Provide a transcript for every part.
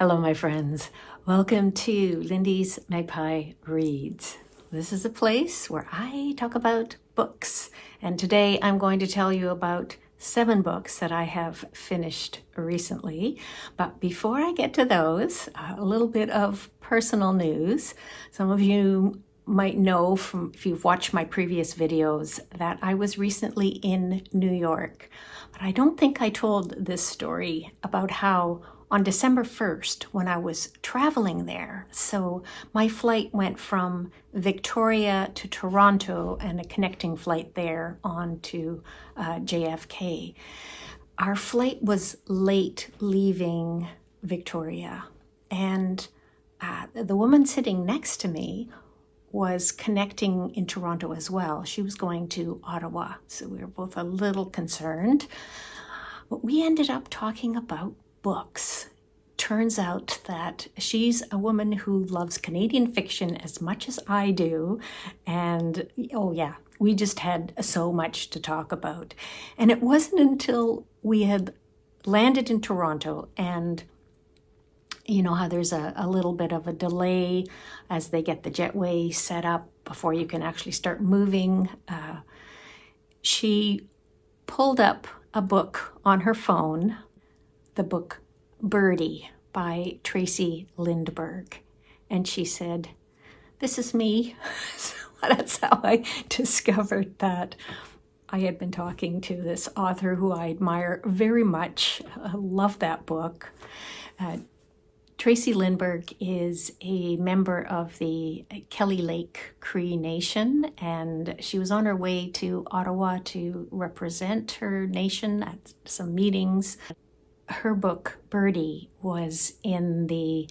Hello, my friends. Welcome to Lindy's Magpie Reads. This is a place where I talk about books, and today I'm going to tell you about 7 books that I have finished recently. But before I get to those, a little bit of personal news. Some of you might know from if you've watched my previous videos that I was recently in New York. But I don't think I told this story about how on December 1st, when I was traveling there, so my flight went from Victoria to Toronto and a connecting flight there on to JFK. Our flight was late leaving Victoria, and the woman sitting next to me was connecting in Toronto as well. She was going to Ottawa, so we were both a little concerned. But we ended up talking about books. Turns out that she's a woman who loves Canadian fiction as much as I do. And oh yeah, we just had so much to talk about. And it wasn't until we had landed in Toronto, and you know how there's a little bit of a delay as they get the jetway set up before you can actually start moving. She pulled up a book on her phone, the book Birdie by Tracy Lindbergh. And she said, "This is me." So that's how I discovered that I had been talking to this author who I admire very much. I love that book. Tracy Lindbergh is a member of the Kelly Lake Cree Nation, and she was on her way to Ottawa to represent her nation at some meetings. Her book, Birdie, was in the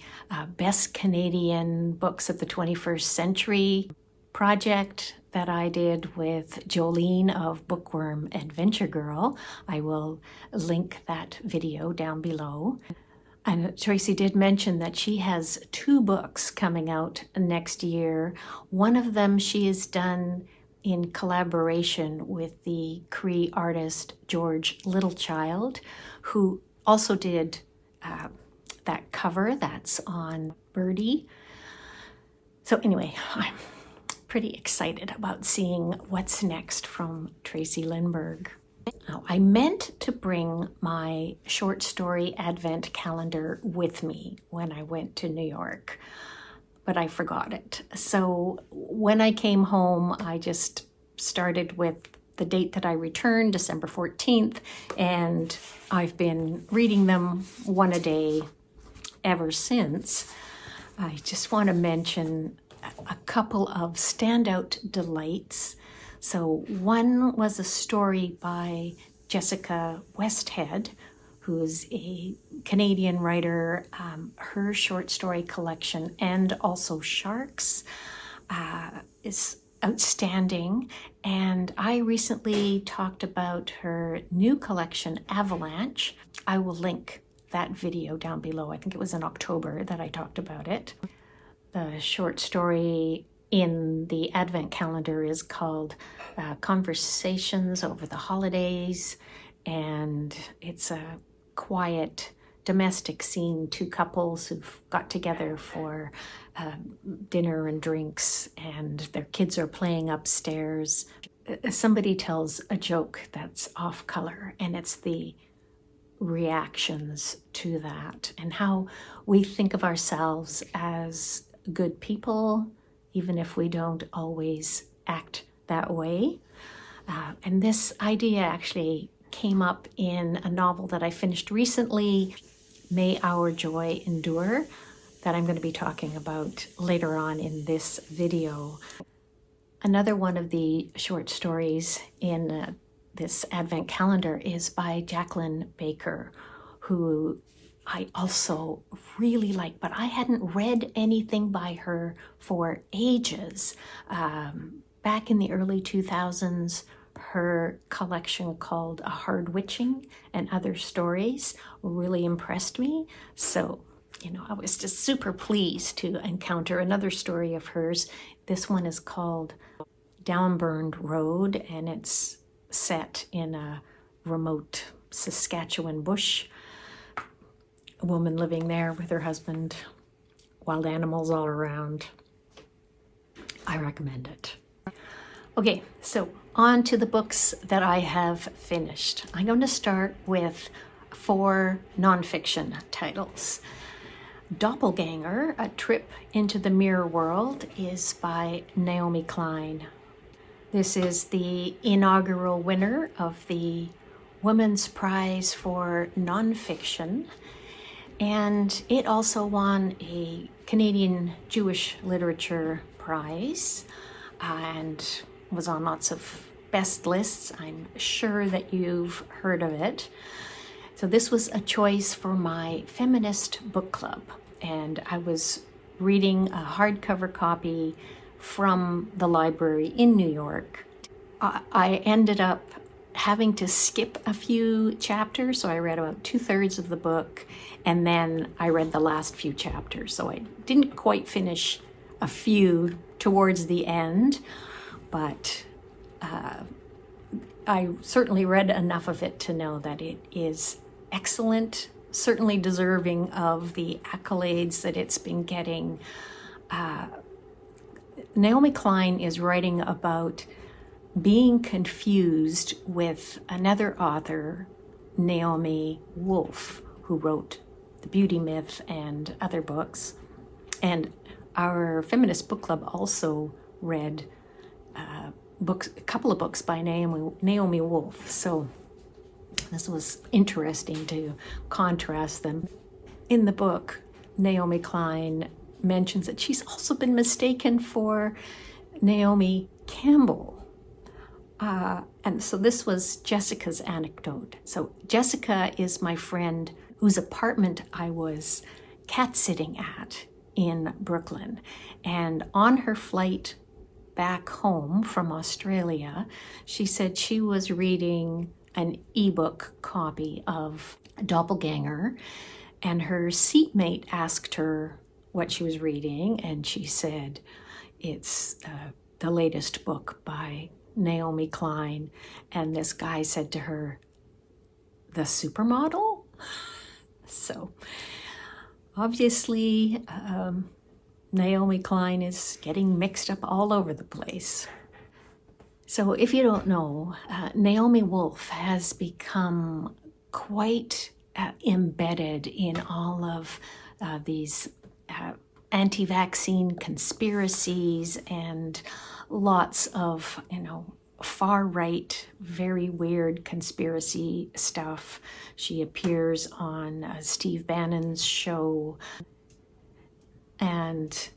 Best Canadian Books of the 21st Century project that I did with Jolene of Bookworm Adventure Girl. I will link that video down below. And Tracy did mention that she has 2 books coming out next year. One of them she has done in collaboration with the Cree artist George Littlechild, who also did that cover that's on Birdie. So anyway, I'm pretty excited about seeing what's next from Tracy Lindbergh. Now, I meant to bring my short story advent calendar with me when I went to New York, but I forgot it. So when I came home, I just started with the date that I returned, December 14th, and I've been reading them one a day ever since. I just want to mention a couple of standout delights. So one was a story by Jessica Westhead, who's a Canadian writer. Her short story collection and also Sharks is outstanding. And I recently talked about her new collection, Avalanche. I will link that video down below. I think it was in October that I talked about it. The short story in the Advent calendar is called Conversations Over the Holidays, and it's a quiet domestic scene, 2 couples who've got together for dinner and drinks, and their kids are playing upstairs. Somebody tells a joke that's off color, and it's the reactions to that and how we think of ourselves as good people, even if we don't always act that way. And this idea actually came up in a novel that I finished recently, May Our Joy Endure, that I'm going to be talking about later on in this video. Another one of the short stories in this Advent calendar is by Jacqueline Baker, who I also really like, but I hadn't read anything by her for ages. Back in the early 2000s, her collection called A Hard Witching and Other Stories really impressed me. So, you know, I was just super pleased to encounter another story of hers. This one is called Downburned Road, and it's set in a remote Saskatchewan bush. a woman living there with her husband, wild animals all around. I recommend it. Okay, so on to the books that I have finished. I'm going to start with 4 nonfiction titles. Doppelganger, A Trip into the Mirror World, is by Naomi Klein. This is the inaugural winner of the Women's Prize for Nonfiction, and it also won a Canadian Jewish Literature Prize and was on lots of best lists. I'm sure that you've heard of it. So this was a choice for my feminist book club, and I was reading a hardcover copy from the library in New York. I ended up having to skip a few chapters, so I read about 2/3 of the book, and then I read the last few chapters. So I didn't quite finish a few towards the end, but I certainly read enough of it to know that it is excellent, certainly deserving of the accolades that it's been getting. Naomi Klein is writing about being confused with another author, Naomi Wolf, who wrote The Beauty Myth and other books. And our feminist book club also read a couple of books by Naomi Wolf. So this was interesting to contrast them. In the book, Naomi Klein mentions that she's also been mistaken for Naomi Campbell. And so this was Jessica's anecdote. So Jessica is my friend whose apartment I was cat-sitting at in Brooklyn. And on her flight back home from Australia, she said she was reading an ebook copy of Doppelganger, and her seatmate asked her what she was reading, and she said it's the latest book by Naomi Klein. And this guy said to her, "The supermodel?" So obviously Naomi Klein is getting mixed up all over the place. So if you don't know, Naomi Wolf has become quite embedded in all of these anti-vaccine conspiracies and lots of, far-right, very weird conspiracy stuff. She appears on Steve Bannon's show. And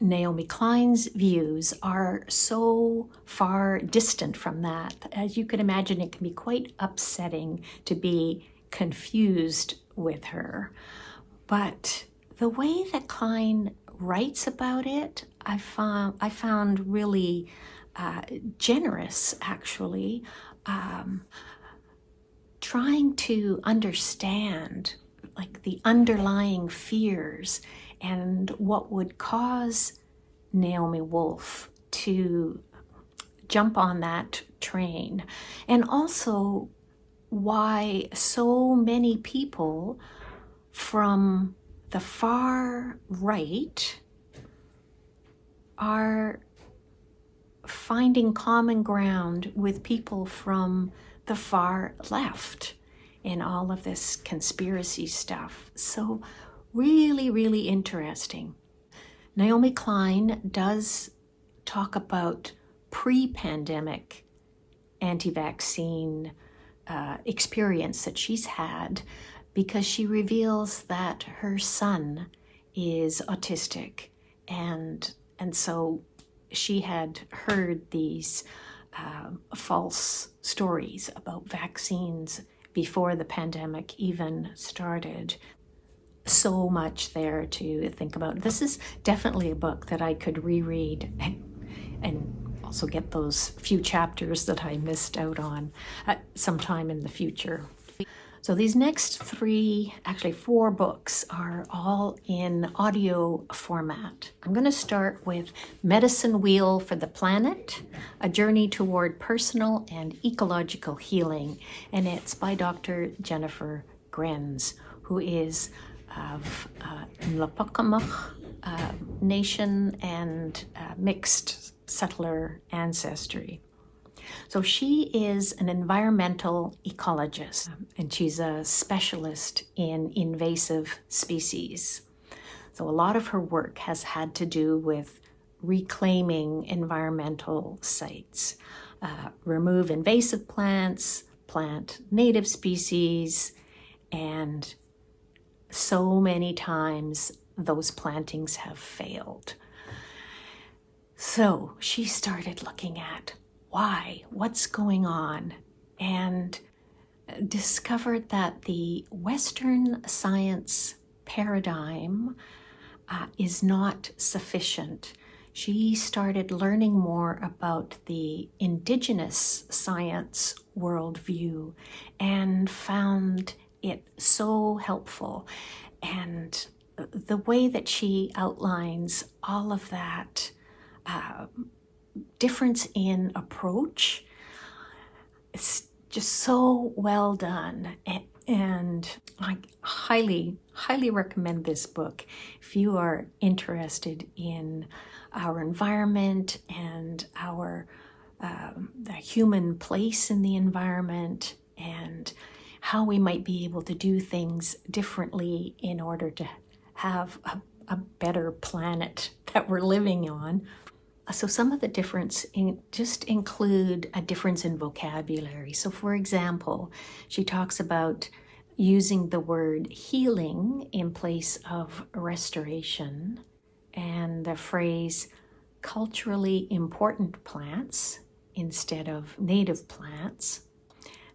Naomi Klein's views are so far distant from that. As you can imagine, it can be quite upsetting to be confused with her. But the way that Klein writes about it, I found really generous, actually, trying to understand like the underlying fears and what would cause Naomi Wolf to jump on that train, and also why so many people from the far right are finding common ground with people from the far left in all of this conspiracy stuff. So really, really interesting. Naomi Klein does talk about pre-pandemic anti-vaccine experience that she's had, because she reveals that her son is autistic, and so she had heard these false stories about vaccines before the pandemic even started. So much there to think about. This is definitely a book that I could reread and also get those few chapters that I missed out on at some time in the future. So these next four books are all in audio format. I'm going to start with Medicine Wheel for the Planet, A Journey Toward Personal and Ecological Healing, and it's by Dr. Jennifer Grenz, who is of Nlapakamuc nation and mixed settler ancestry. So she is an environmental ecologist, and she's a specialist in invasive species. So a lot of her work has had to do with reclaiming environmental sites, remove invasive plants, plant native species, and so many times those plantings have failed. So she started looking at why, what's going on, and discovered that the Western science paradigm is not sufficient. She started learning more about the Indigenous science worldview and found it so helpful. And the way that she outlines all of that difference in approach, it's just so well done. And I highly recommend this book if you are interested in our environment and our the human place in the environment and how we might be able to do things differently in order to have a better planet that we're living on. So some of the difference just include a difference in vocabulary. So for example, she talks about using the word healing in place of restoration, and the phrase culturally important plants instead of native plants.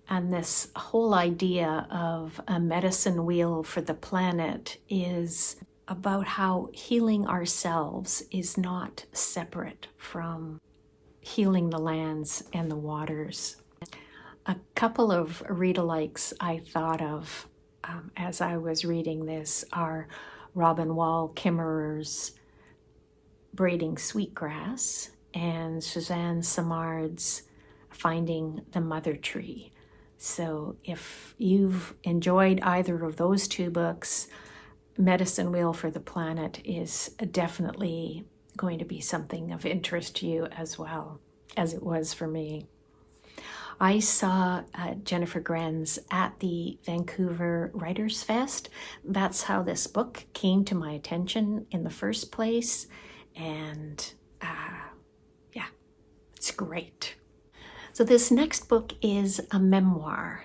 And this whole idea of a medicine wheel for the planet is about how healing ourselves is not separate from healing the lands and the waters. A couple of read-alikes I thought of as I was reading this are Robin Wall Kimmerer's Braiding Sweetgrass and Suzanne Simard's Finding the Mother Tree. So if you've enjoyed either of those two books, Medicine Wheel for the Planet is definitely going to be something of interest to you as well, as it was for me. I saw Jennifer Grenz at the Vancouver Writers Fest. That's how this book came to my attention in the first place. And yeah, it's great. So this next book is a memoir,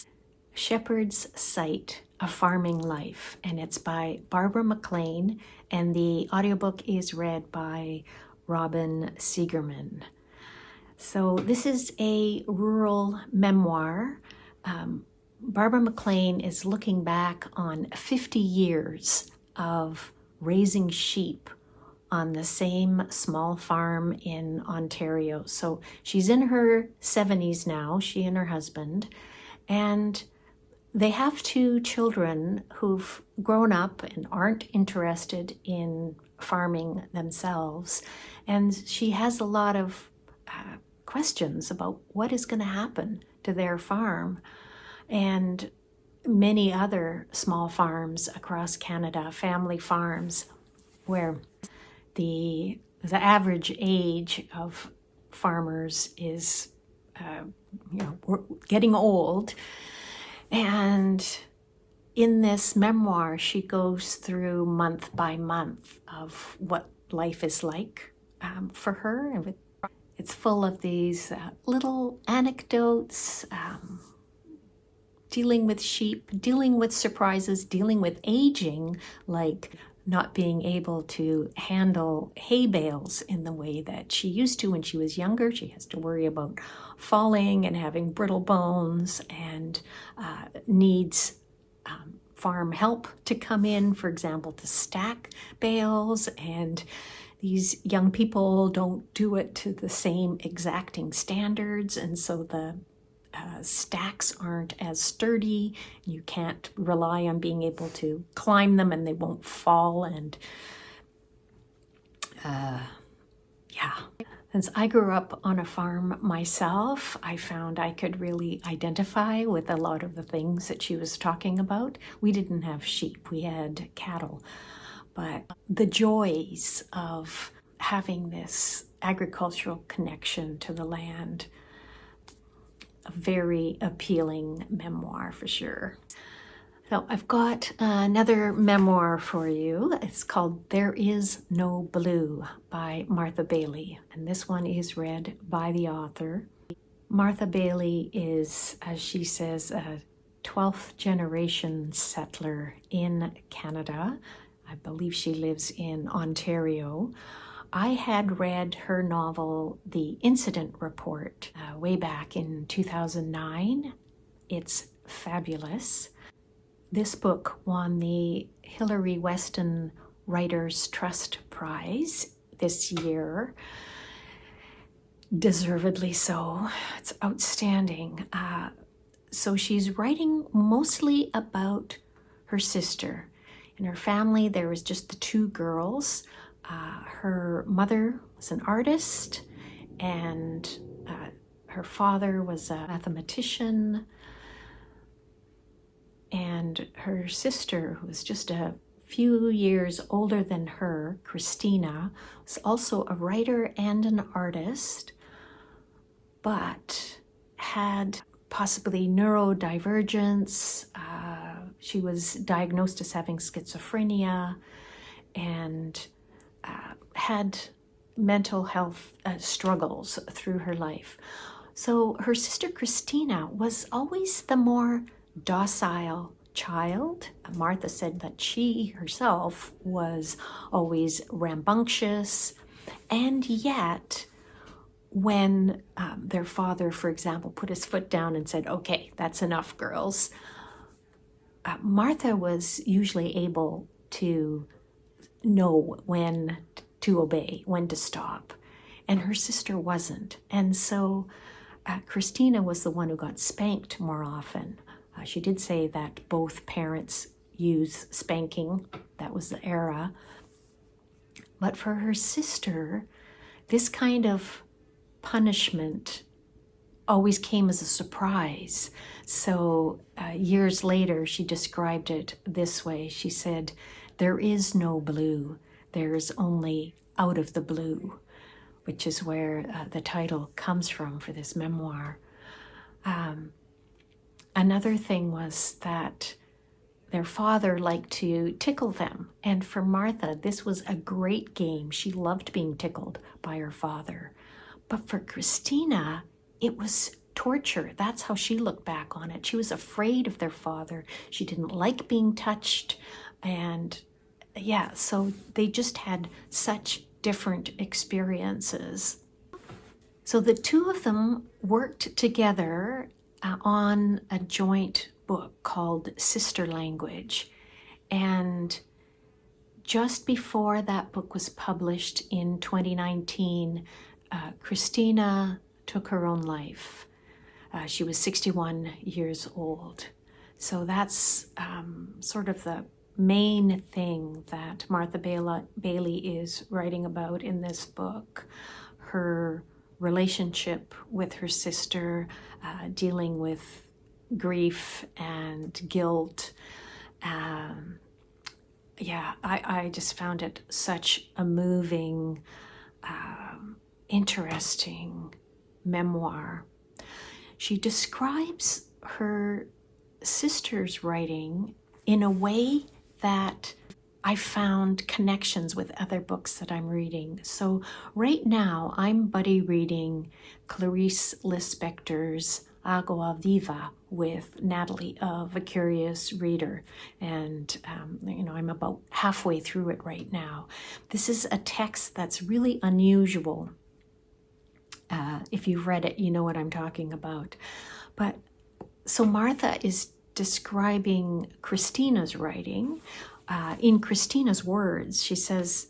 Shepherd's Sight, A Farming Life, and it's by Barbara McLean, and the audiobook is read by Robin Siegerman. So this is a rural memoir. Barbara McLean is looking back on 50 years of raising sheep on the same small farm in Ontario. So she's in her 70s now, she and her husband, and they have two children who've grown up and aren't interested in farming themselves. And she has a lot of questions about what is going to happen to their farm and many other small farms across Canada, family farms, where the average age of farmers is we're getting old. And in this memoir, she goes through month by month of what life is like for her. And it's full of these little anecdotes, dealing with sheep, dealing with surprises, dealing with aging, like not being able to handle hay bales in the way that she used to when she was younger. She has to worry about falling and having brittle bones, and needs farm help to come in, for example, to stack bales. And these young people don't do it to the same exacting standards, and so the stacks aren't as sturdy. You can't rely on being able to climb them and they won't fall. And Since I grew up on a farm myself, I found I could really identify with a lot of the things that she was talking about. We didn't have sheep, we had cattle. But the joys of having this agricultural connection to the land, a very appealing memoir for sure. So I've got another memoir for you. It's called There Is No Blue by Martha Baillie, and this one is read by the author. Martha Baillie is, as she says, a 12th generation settler in Canada. I believe she lives in Ontario. I had read her novel, The Incident Report, way back in 2009. It's fabulous. This book won the Hilary Weston Writers' Trust Prize this year. Deservedly so. It's outstanding. So she's writing mostly about her sister. In her family, there was just the two girls. Her mother was an artist, and her father was a mathematician. And her sister, who was just a few years older than her, Christina, was also a writer and an artist, but had possibly neurodivergence. She was diagnosed as having schizophrenia and had mental health struggles through her life. So her sister Christina was always the more docile child. Martha said that she herself was always rambunctious, and yet when their father, for example, put his foot down and said, "Okay, that's enough, girls," Martha was usually able to know when to obey, when to stop, and her sister wasn't. And so Christina was the one who got spanked more often. She did say that both parents use spanking. That was the era. But for her sister, this kind of punishment always came as a surprise. So years later, she described it this way. She said, "There is no blue. There is only out of the blue," which is where the title comes from for this memoir. Another thing was that their father liked to tickle them. And for Martha, this was a great game. She loved being tickled by her father. But for Christina, it was torture. That's how she looked back on it. She was afraid of their father. She didn't like being touched. And yeah, so they just had such different experiences. So the two of them worked together on a joint book called Sister Language. And just before that book was published in 2019, Christina took her own life. She was 61 years old. So that's sort of the main thing that Martha Baillie is writing about in this book. Her relationship with her sister, dealing with grief and guilt. I just found it such a moving, interesting memoir. She describes her sister's writing in a way that I found connections with other books that I'm reading. So right now, I'm buddy reading Clarice Lispector's Agua Viva with Natalie of A Curious Reader. And, I'm about halfway through it right now. This is a text that's really unusual. If you've read it, you know what I'm talking about. But so Martha is describing Christina's writing. In Christina's words, she says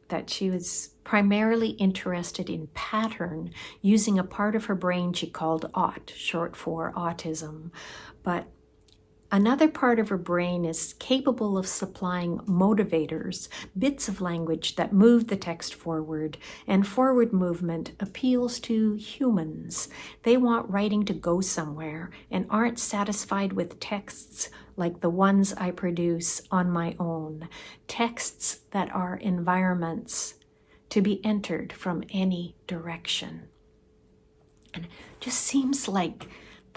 that she was primarily interested in pattern using a part of her brain she called AUT, short for autism. But Another part of her brain is capable of supplying motivators, bits of language that move the text forward, and forward movement appeals to humans. They want writing to go somewhere and aren't satisfied with texts like the ones I produce on my own, texts that are environments to be entered from any direction. And it just seems like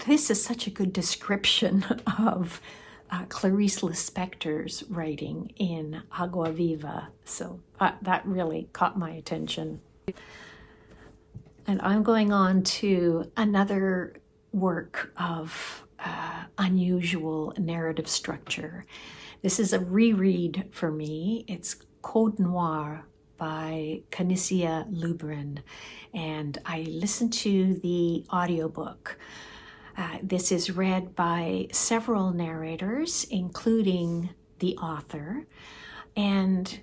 this is such a good description of Clarice Lispector's writing in Agua Viva. So that really caught my attention. And I'm going on to another work of unusual narrative structure. This is a reread for me. It's Code Noir by Canisia Lubrin, and I listened to the audiobook. This is read by several narrators, including the author, and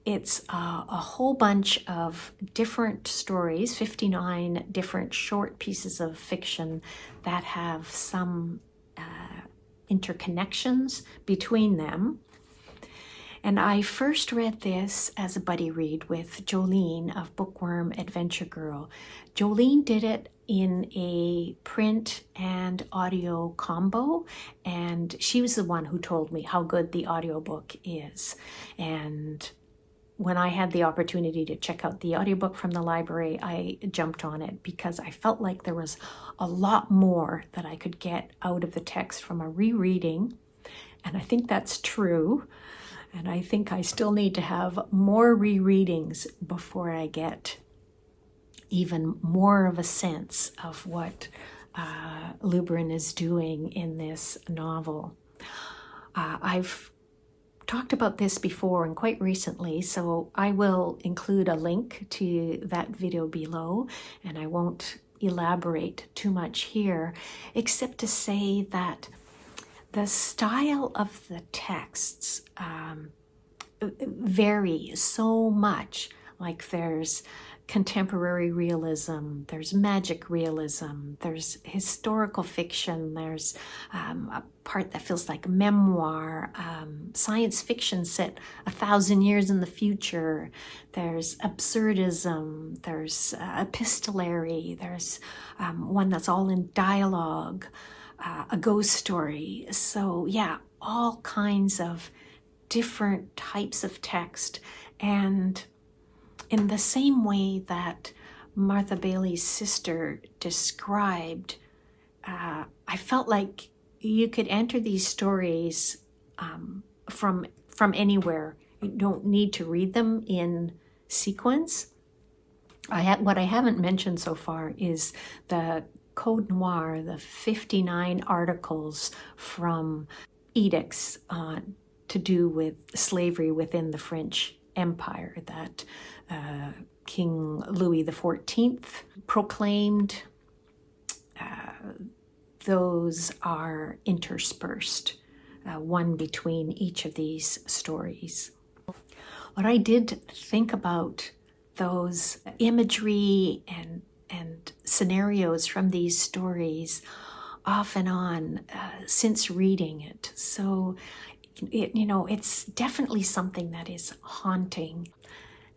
it's a whole bunch of different stories, 59 different short pieces of fiction that have some interconnections between them. And I first read this as a buddy read with Jolene of Bookworm Adventure Girl. Jolene did it in a print and audio combo, and she was the one who told me how good the audiobook is. And when I had the opportunity to check out the audiobook from the library, I jumped on it because I felt like there was a lot more that I could get out of the text from a rereading, and I think that's true. And I think I still need to have more rereadings before I get even more of a sense of what Lubrin is doing in this novel. I've talked about this before and quite recently, so I will include a link to that video below, and I won't elaborate too much here, except to say that the style of the texts vary so much. Like there's contemporary realism, there's magic realism, there's historical fiction, there's a part that feels like memoir, science fiction set 1,000 years in the future, there's absurdism, there's epistolary, there's one that's all in dialogue, a ghost story. So yeah, all kinds of different types of text. And in the same way that Martha Baillie's sister described, I felt like you could enter these stories from anywhere. You don't need to read them in sequence. What I haven't mentioned so far is the Code Noir, the 59 articles from edicts to do with slavery within the French Empire that King Louis XIV proclaimed. Those are interspersed, one between each of these stories. What I did think about those imagery and scenarios from these stories off and on since reading it. So, it's definitely something that is haunting.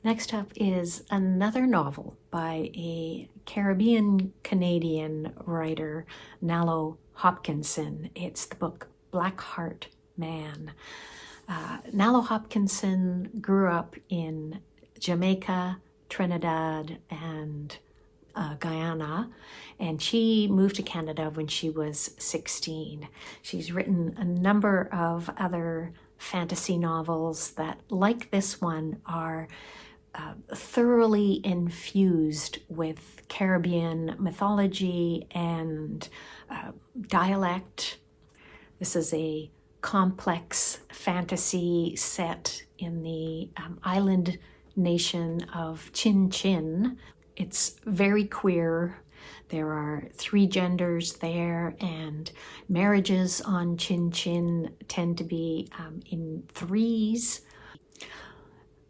Next up is another novel by a Caribbean-Canadian writer, Nalo Hopkinson. It's the book Blackheart Man. Nalo Hopkinson grew up in Jamaica, Trinidad, and Guyana, and she moved to Canada when she was 16. She's written a number of other fantasy novels that, like this one, are thoroughly infused with Caribbean mythology and dialect. This is a complex fantasy set in the island nation of Chin Chin. It's very queer. There are 3 genders there, and marriages on Chin Chin tend to be in 3s.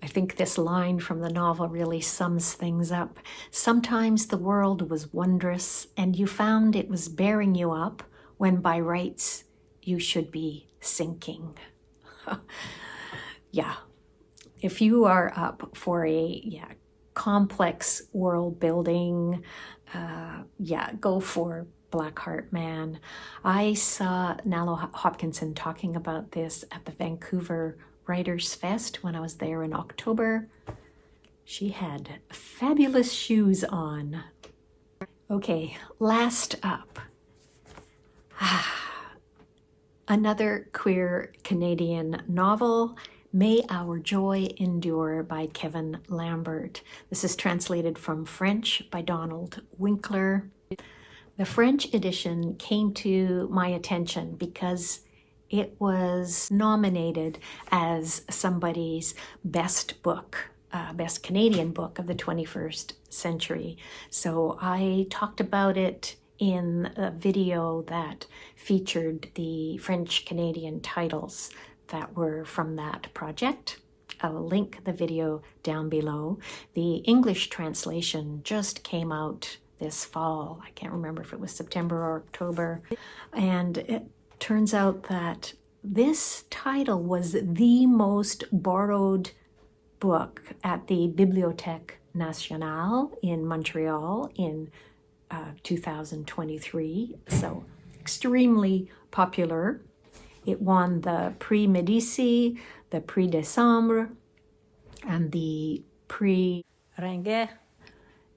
I think this line from the novel really sums things up. Sometimes the world was wondrous, and you found it was bearing you up when by rights you should be sinking. Yeah. If you are up for a complex world building, go for Blackheart, man. I saw Nalo Hopkinson talking about this at the Vancouver Writers Fest when I was there in October. She had fabulous shoes on. Okay, last up. Another queer Canadian novel, May Our Joy Endure by Kevin Lambert. This is translated from French by Donald Winkler. The French edition came to my attention because it was nominated as somebody's best book, best Canadian book of the 21st century. So I talked about it in a video that featured the French-Canadian titles that were from that project. I'll link the video down below. The English translation just came out this fall. I can't remember if it was September or October. And it turns out that this title was the most borrowed book at the Bibliothèque Nationale in Montreal in 2023, so extremely popular. It won the Prix Médicis, the Prix Décembre, and the Prix Ringuet,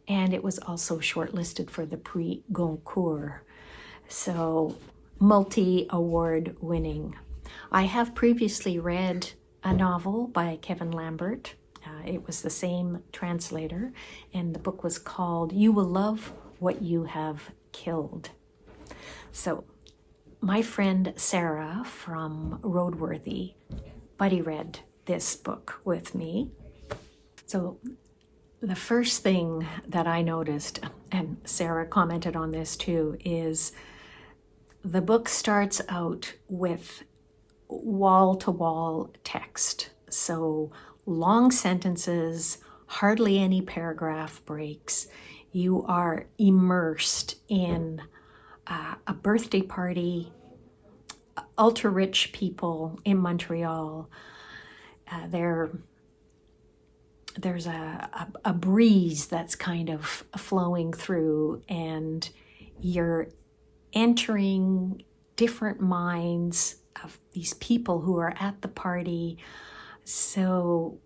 and it was also shortlisted for the Prix Goncourt, so multi-award winning. I have previously read a novel by Kevin Lambert. It was the same translator, and the book was called You Will Love What You Have Killed. So my friend Sarah from Roadworthy buddy read this book with me. So the first thing that I noticed, and Sarah commented on this too, is the book starts out with wall-to-wall text. So long sentences, hardly any paragraph breaks. You are immersed in a birthday party, ultra-rich people in Montreal. There's a breeze that's kind of flowing through, and you're entering different minds of these people who are at the party. So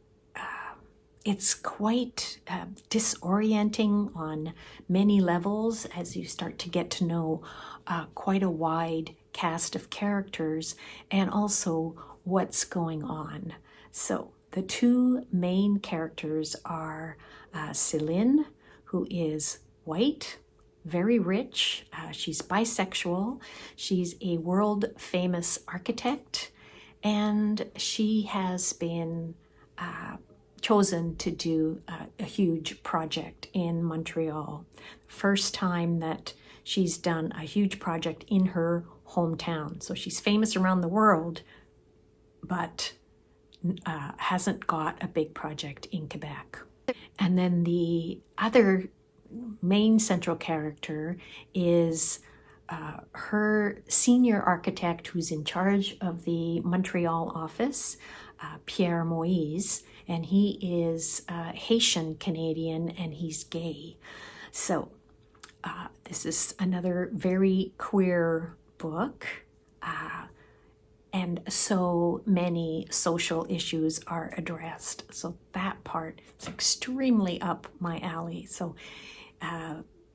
it's quite disorienting on many levels as you start to get to know quite a wide cast of characters and also what's going on. So the two main characters are Céline, who is white, very rich. She's bisexual. She's a world-famous architect, and she has been chosen to do a huge project in Montreal. First time that she's done a huge project in her hometown. So she's famous around the world, but hasn't got a big project in Quebec. And then the other main central character is her senior architect who's in charge of the Montreal office, Pierre Moïse, and he is Haitian Canadian and he's gay. So this is another very queer book, and so many social issues are addressed. So that part is extremely up my alley. So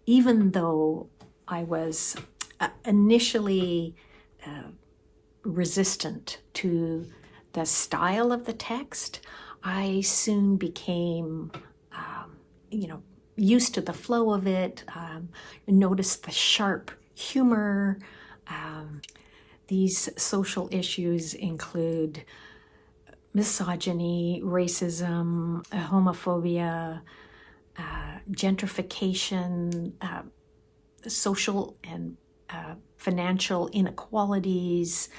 even though I was initially resistant to the style of the text, I soon became, used to the flow of it, noticed the sharp humor. These social issues include misogyny, racism, homophobia, gentrification, social and financial inequalities,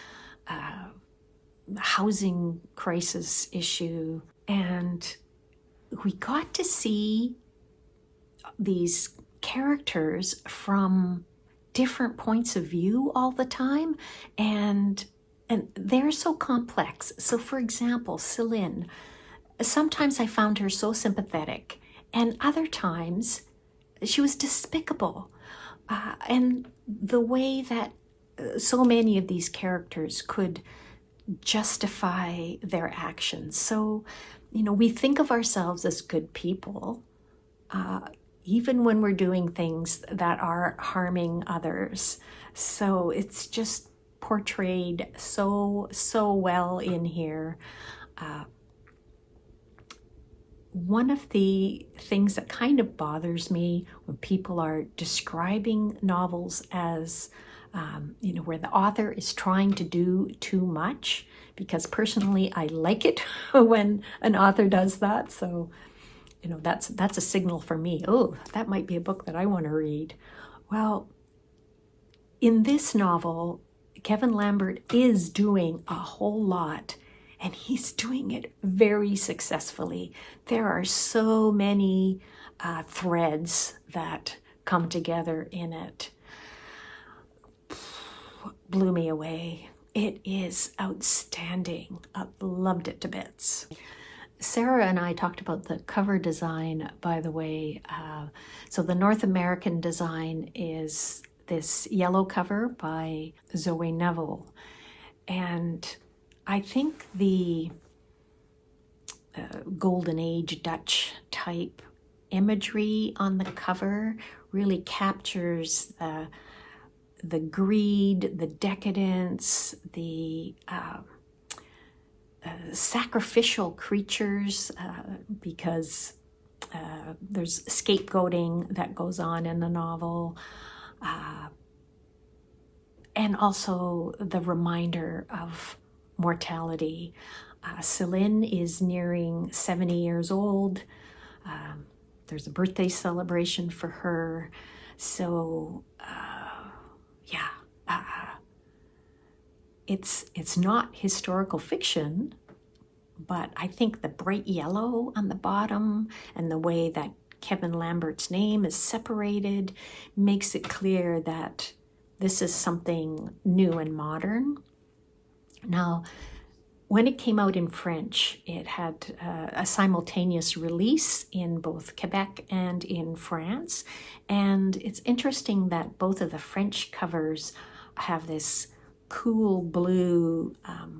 housing crisis issue. And we got to see these characters from different points of view all the time, and they're so complex. So for example, Celine, sometimes I found her so sympathetic, and other times she was despicable. And the way that so many of these characters could justify their actions. So, we think of ourselves as good people, even when we're doing things that are harming others. So it's just portrayed so well in here. One of the things that kind of bothers me when people are describing novels as, where the author is trying to do too much, because personally I like it when an author does that. So, that's a signal for me. Oh, that might be a book that I want to read. Well, in this novel, Kevin Lambert is doing a whole lot, and he's doing it very successfully. There are so many threads that come together in it. Blew me away. It is outstanding. I loved it to bits. Sarah and I talked about the cover design, by the way. So the North American design is this yellow cover by Zoe Neville. And I think the Golden Age Dutch type imagery on the cover really captures the greed, the decadence, the sacrificial creatures, because there's scapegoating that goes on in the novel, and also the reminder of mortality. Celine is nearing 70 years old. There's a birthday celebration for her. So, it's not historical fiction, but I think the bright yellow on the bottom and the way that Kevin Lambert's name is separated makes it clear that this is something new and modern. Now, when it came out in French, it had a simultaneous release in both Quebec and in France. And it's interesting that both of the French covers have this cool blue,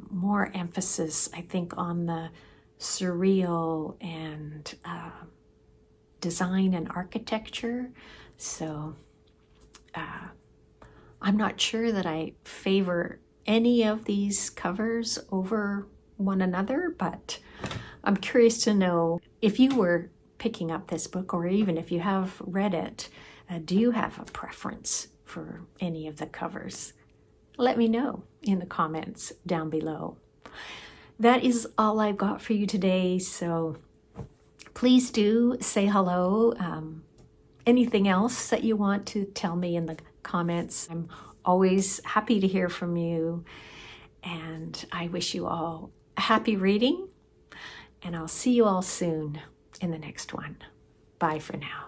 more emphasis, I think, on the surreal and design and architecture. So I'm not sure that I favor any of these covers over one another, but I'm curious to know if you were picking up this book, or even if you have read it, do you have a preference for any of the covers? Let me know in the comments down below. That is all I've got for you today, so please do say hello. Anything else that you want to tell me in the comments, I'm always happy to hear from you, and I wish you all happy reading, and I'll see you all soon in the next one. Bye for now.